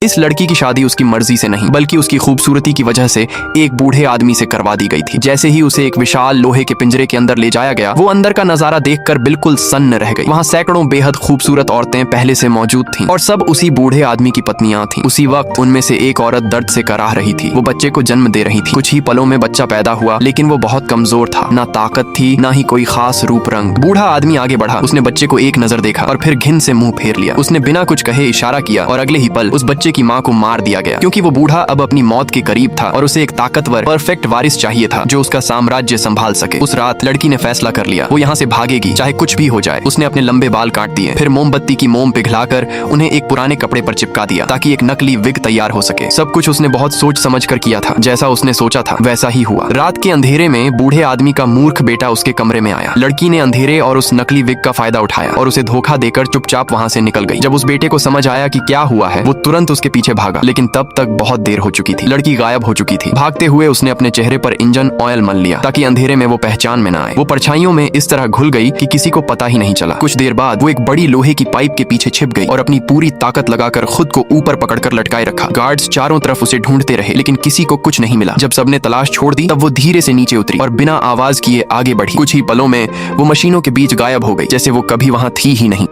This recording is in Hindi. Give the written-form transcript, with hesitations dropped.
इस लड़की की शादी उसकी मर्जी से नहीं बल्कि उसकी खूबसूरती की वजह से एक बूढ़े आदमी से करवा दी गई थी। जैसे ही उसे एक विशाल लोहे के पिंजरे के अंदर ले जाया गया, वो अंदर का नजारा देखकर बिल्कुल सन्न रह गई। वहाँ सैकड़ों बेहद खूबसूरत औरतें पहले से मौजूद थीं और सब उसी बूढ़े आदमी की पत्नियां थीं। उसी वक्त उनमें से एक औरत दर्द से कराह रही थी। वो बच्चे को जन्म दे रही थी। कुछ ही पलों में बच्चा पैदा हुआ, लेकिन वो बहुत कमजोर था। ना ताकत थी, ना ही कोई खास रूप रंग। बूढ़ा आदमी आगे बढ़ा। उसने बच्चे को एक नजर देखा और फिर घिन से मुंह फेर लिया। उसने बिना कुछ कहे इशारा किया और अगले ही पल उस बच्चे की माँ को मार दिया गया, क्योंकि वो बूढ़ा अब अपनी मौत के करीब था और उसे एक ताकतवर परफेक्ट वारिस चाहिए था जो उसका साम्राज्य संभाल सके। उस रात लड़की ने फैसला कर लिया, वो यहाँ से भागेगी चाहे कुछ भी हो जाए। उसने अपने लंबे बाल काट दिए, फिर मोमबत्ती की मोम पिघलाकर उन्हें एक पुराने कपड़े पर चिपका दिया ताकि एक नकली विग तैयार हो सके। सब कुछ उसने बहुत सोच समझ कर किया था। जैसा उसने सोचा था वैसा ही हुआ। रात के अंधेरे में बूढ़े आदमी का मूर्ख बेटा उसके कमरे में आया। लड़की ने अंधेरे और उस नकली विग का फायदा उठाया और उसे धोखा देकर चुपचाप वहाँ से निकल गई। जब उस बेटे को समझ आया कि क्या हुआ है, वो तुरंत उसके पीछे भागा, लेकिन तब तक बहुत देर हो चुकी थी। लड़की गायब हो चुकी थी। भागते हुए उसने अपने चेहरे पर इंजन ऑयल मल लिया ताकि अंधेरे में वो पहचान में न आए। वो परछाइयों में इस तरह घुल गई कि किसी को पता ही नहीं चला। कुछ देर बाद वो एक बड़ी लोहे की पाइप के पीछे छिप गई और अपनी पूरी ताकत लगाकर खुद को ऊपर पकड़कर लटकाए रखा। गार्ड्स चारों तरफ उसे ढूंढते रहे, लेकिन किसी को कुछ नहीं मिला। जब सबने तलाश छोड़ दी, तब वो धीरे से नीचे उतरी और बिना आवाज किए आगे बढ़ी। कुछ ही पलों में वो मशीनों के बीच गायब हो गई, जैसे वो कभी वहां थी ही नहीं।